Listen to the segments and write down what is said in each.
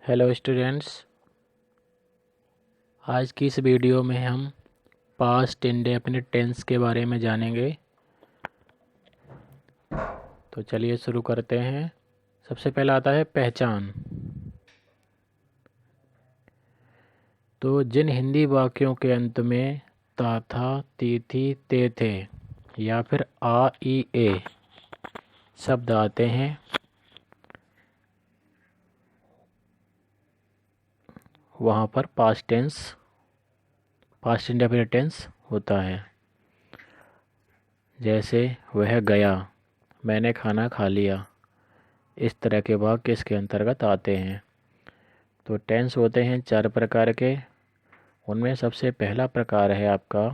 Hello students, आज की इस वीडियो में हम पास्ट इंडेफिनिट टेंस के बारे में जानेंगे। तो चलिए शुरू करते हैं। सबसे पहला आता है पहचान। तो जिन हिंदी वाक्यों के अंत में ता था, ती थी, ते थे या फिर आ ई ए शब्द आते हैं वहाँ पर पास्ट इंडेफिनिट टेंस होता है। जैसे वह गया, मैंने खाना खा लिया, इस तरह के वाक्य इसके अंतर्गत आते हैं। तो टेंस होते हैं 4 प्रकार के। उनमें सबसे पहला प्रकार है आपका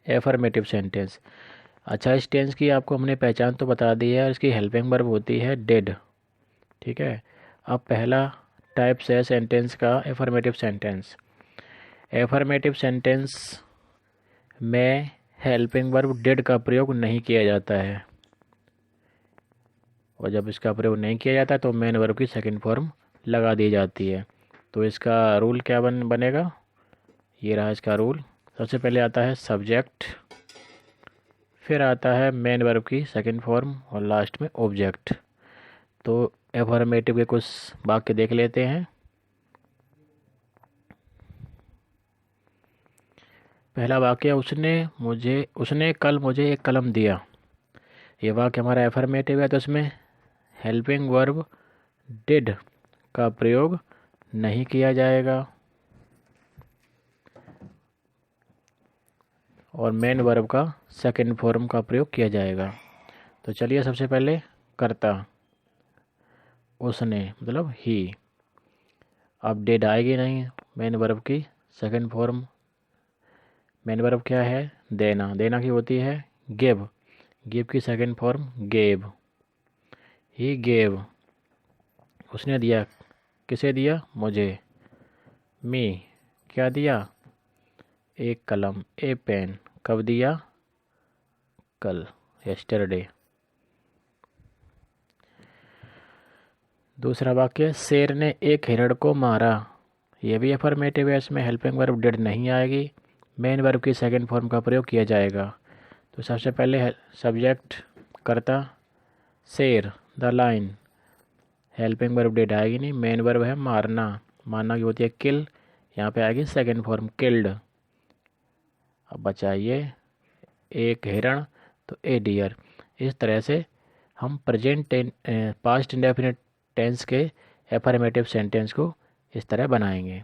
एफर्मेटिव सेंटेंस। अच्छा, इस टेंस की आपको हमने पहचान तो बता दी है और इसकी हेल्पिंग वर्ब होती है डिड। ठीक है। अब पहला टाइप्स है सेंटेंस का एफर्मेटिव सेंटेंस। एफर्मेटिव सेंटेंस में हेल्पिंग वर्ब डिड का प्रयोग नहीं किया जाता है, और जब इसका प्रयोग नहीं किया जाता तो मेन वर्ब की सेकंड फॉर्म लगा दी जाती है। तो इसका रूल क्या बनेगा, ये रहा इसका रूल। सबसे पहले आता है सब्जेक्ट, फिर आता है मेन वर्ब की सेकंड फॉर्म और लास्ट में ऑब्जेक्ट। तो एफर्मेटिव के कुछ वाक्य देख लेते हैं। पहला वाक्य, उसने कल मुझे एक कलम दिया। ये वाक्य हमारा एफर्मेटिव है, तो इसमें हेल्पिंग वर्ब डिड का प्रयोग नहीं किया जाएगा और मेन वर्ब का सेकंड फॉर्म का प्रयोग किया जाएगा। तो चलिए सबसे पहले करता, उसने मतलब ही। अब डिड आएगी नहीं, मेन वर्ब की सेकंड फॉर्म। मेन वर्ब क्या है, देना। देना की होती है गिव। गिव की second form gave. He gave, उसने दिया। किसे दिया, मुझे। मी, क्या दिया, एक कलम, ए पेन। कब दिया, कल, यस्टरडे। दूसरा वाक्य, शेर ने एक हिरण को मारा। यह भी अफर्मेटिव है, इसमें हेल्पिंग वर्ब डिड नहीं आएगी, मेन वर्ब की सेकंड फॉर्म का प्रयोग किया जाएगा। तो सबसे पहले सब्जेक्ट करता, शेर, the line. Helping verb did आएगी नहीं, मेन वर्ब है मारना। मारना की होती है किल, यहाँ पे आएगी सेकंड फॉर्म किल्ड। अब बचाइए एक हिरण, तो ए डियर। इस तरह से हम पास्ट इंडेफिनिट टेंस के एफर्मेटिव सेंटेंस को इस तरह बनाएंगे।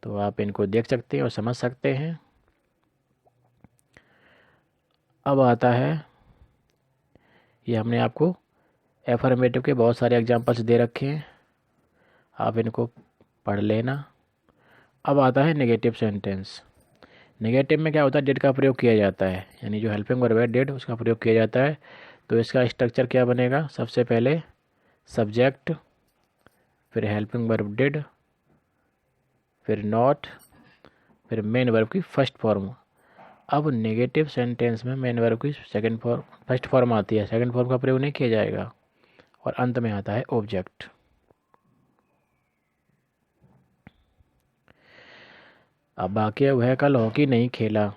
तो आप इनको देख सकते हैं और समझ सकते हैं। अब आता है, ये हमने आपको एफर्मेटिव के बहुत सारे एग्जांपल्स दे रखे हैं, आप इनको पढ़ लेना। अब आता है नेगेटिव सेंटेंस। नेगेटिव में क्या होता है, डिड का प्रयोग किया जाता है, यानी जो हेल्पिंग वर्ब है डिड, उसका प्रयोग किया जाता है। तो इसका स्ट्रक्चर क्या बनेगा, सबसे पहले सब्जेक्ट, फिर हेल्पिंग वर्ब डिड, फिर नॉट, फिर मेन वर्ब की फर्स्ट फॉर्म। अब नेगेटिव सेंटेंस में मेन वर्ब की फर्स्ट फॉर्म आती है, सेकंड फॉर्म का प्रयोग नहीं किया जाएगा, और अंत में आता है ऑब्जेक्ट। अब बाकी है, वह कल हॉकी नहीं खेला।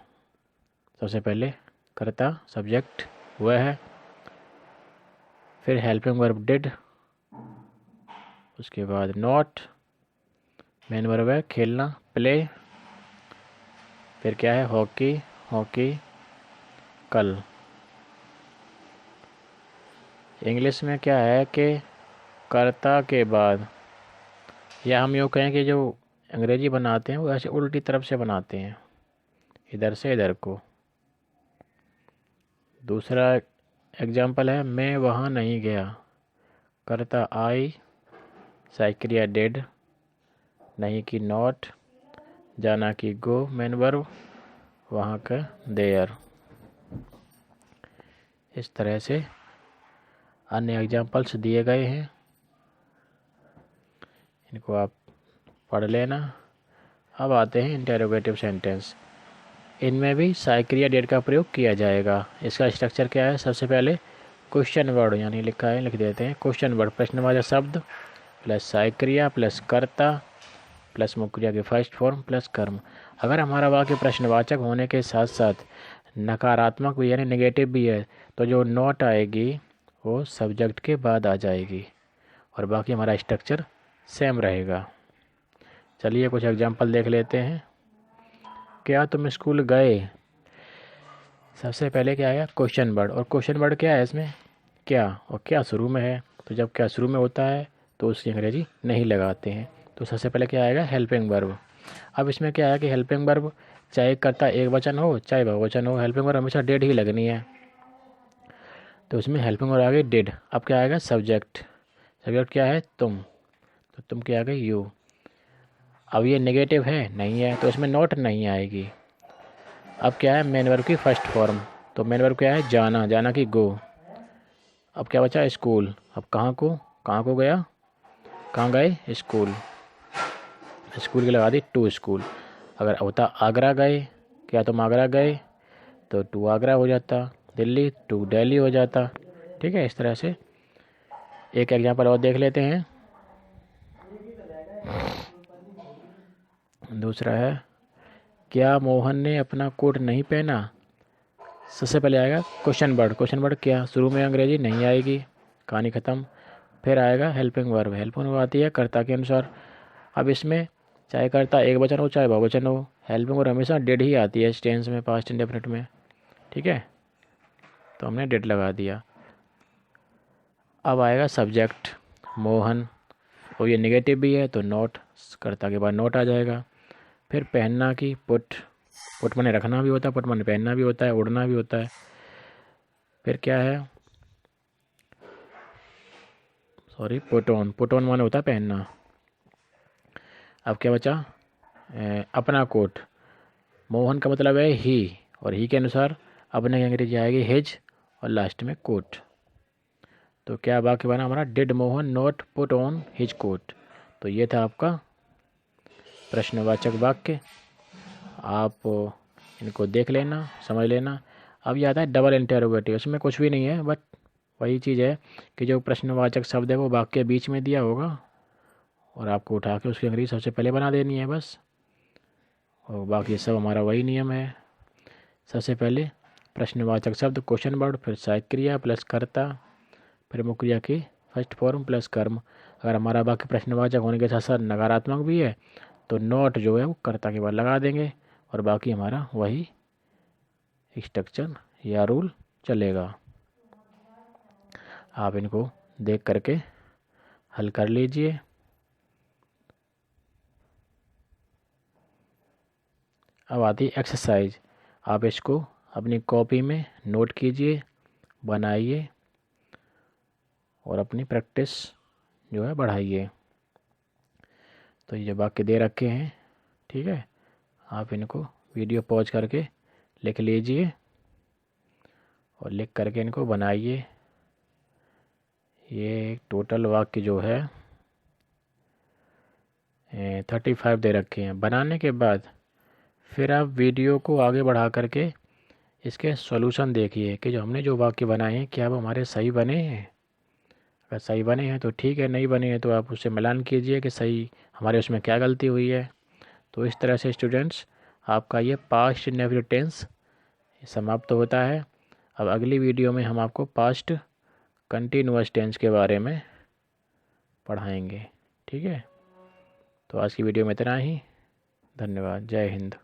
सबसे पहले करता, सब्जेक्ट वह है, फिर हेल्पिंग वर्ब डिड, उसके बाद नॉट, मेन वर्ब है खेलना प्ले, फिर क्या है हॉकी, हॉकी कल। इंग्लिश में क्या है कि कर्ता के बाद, या हम यूँ कहें कि जो अंग्रेजी बनाते हैं वो ऐसे उल्टी तरफ से बनाते हैं, इधर से इधर को। दूसरा एग्जाम्पल है, मैं वहाँ नहीं गया। कर्ता आई, साइक्रिया डेड, नहीं की नॉट, जाना की गो, मेन वर्ब, वहाँ का देयर। इस तरह से अन्य एग्जाम्पल्स दिए गए हैं, इनको आप पढ़ लेना। अब आते हैं इंटेरोगेटिव सेंटेंस। इनमें भी साइक्रिया डेड का प्रयोग किया जाएगा। इसका स्ट्रक्चर क्या है, सबसे पहले क्वेश्चन वर्ड यानी लिखा है, लिख देते हैं क्वेश्चन वर्ड, प्रश्नवाचक शब्द प्लस सहायक क्रिया प्लस कर्ता प्लस मुख्य क्रिया के फर्स्ट फॉर्म प्लस कर्म। अगर हमारा वाक्य प्रश्नवाचक होने के साथ साथ नकारात्मक भी यानी नेगेटिव भी है तो जो नॉट आएगी वो सब्जेक्ट के बाद आ जाएगी और बाकी हमारा स्ट्रक्चर सेम रहेगा। चलिए कुछ एग्जांपल देख लेते हैं। क्या तुम स्कूल गए? सबसे पहले क्या आया? Question word. और क्वेश्चन वर्ड क्या है इसमें? क्या, और क्या शुरू में है, तो जब क्या शुरू में होता है तो उसकी अंग्रेजी नहीं लगाते हैं। तो सबसे पहले क्या आएगा? Helping verb. अब इसमें क्या है कि हेल्पिंग वर्ब चाहे कर्ता एक वचन हो चाहे बहुवचन हो, हेल्पिंग वर्ब हमेशा डेड ही लगनी है। तो उसमें हेल्पिंग वर्ब आ गई डेड। अब क्या आएगा? सब्जेक्ट। सब्जेक्ट क्या है? तुम, तो तुम क्या आ गई? यू। अब ये नेगेटिव है? नहीं है, तो इसमें नॉट नहीं आएगी। अब क्या है? मेन वर्ब की फर्स्ट फॉर्म। तो मेन वर्ब क्या है? जाना, जाना की गो। अब क्या बचा? स्कूल। अब कहाँ को गया? कहाँ गए? स्कूल। स्कूल की लगा दी टू स्कूल। अगर होता आगरा गए, क्या तुम आगरा गए, तो टू आगरा हो जाता। दिल्ली टू दिल्ली हो जाता। ठीक है, इस तरह से। एक एग्जांपल और देख लेते हैं। दूसरा है, क्या मोहन ने अपना कोट नहीं पहना? सबसे पहले आएगा क्वेश्चन वर्ड। क्वेश्चन वर्ड क्या, शुरू में अंग्रेजी नहीं आएगी, कहानी ख़त्म। फिर आएगा हेल्पिंग वर्ब। हेल्पिंग वर्ब आती है कर्ता के अनुसार। अब इसमें चाहे कर्ता एक वचन हो चाहे बहुवचन हो, हेल्पिंग वर्ब हमेशा डेड ही आती है टेंस में, पास्ट इंडेफिनिट में। ठीक है, तो हमने डेड लगा दिया। अब आएगा सब्जेक्ट मोहन, और ये नेगेटिव भी है तो नॉट, कर्ता के बाद नॉट आ जाएगा। फिर पहनना की पुट, पुट माने रखना भी होता है, पुट माने पहनना भी होता है, उड़ना भी होता है। फिर क्या है? Sorry, put on, put on माने होता है पहनना। अब क्या बचा? अपना कोट। मोहन का मतलब है ही, और ही के अनुसार अपने की अंग्रेजी आएगी हिज, और लास्ट में कोट। तो क्या वाक्य बना हमारा? Did Mohan not put on his coat. तो ये था आपका प्रश्नवाचक वाक्य। आप इनको देख लेना, समझ लेना। अब ये आता है डबल इंटेरोगेटिव। इसमें कुछ भी नहीं है, बट वही चीज़ है कि जो प्रश्नवाचक शब्द है वो वाक्य के बीच में दिया होगा और आपको उठा के उसकी अंग्रेजी सबसे पहले बना देनी है बस। और बाकी सब हमारा वही नियम है। सबसे पहले प्रश्नवाचक शब्द क्वेश्चन वर्ड, फिर सहायक क्रिया प्लस कर्ता, फिर मुख्य क्रिया की फर्स्ट फॉर्म प्लस कर्म। अगर हमारा वाक्य प्रश्नवाचक होने के साथ साथ नकारात्मक भी है तो नॉट जो है वो कर्ता के बाद लगा देंगे, और बाकी हमारा वही स्ट्रक्चर या रूल चलेगा। आप इनको देख करके हल कर लीजिए। अब आती है एक्सरसाइज। आप इसको अपनी कॉपी में नोट कीजिए, बनाइए और अपनी प्रैक्टिस जो है बढ़ाइए। तो ये वाक्य दे रखे हैं, ठीक है, आप इनको वीडियो पॉज करके लिख लीजिए और लिख करके इनको बनाइए। ये टोटल वाक्य जो है 35 दे रखे हैं। बनाने के बाद फिर आप वीडियो को आगे बढ़ा करके इसके सॉल्यूशन देखिए कि जो हमने जो वाक्य बनाए हैं क्या वो हमारे सही बने हैं। अगर सही बने हैं तो ठीक है, नहीं बने हैं तो आप उससे मिलान कीजिए कि सही हमारे उसमें क्या गलती हुई है। तो इस तरह से स्टूडेंट्स आपका ये पास्ट इंडेफिनिट टेंस समाप्त होता है। अब अगली वीडियो में हम आपको पास्ट कंटिन्यूअस टेंस के बारे में पढ़ाएंगे। ठीक है, तो आज की वीडियो में इतना ही। धन्यवाद। जय हिंद।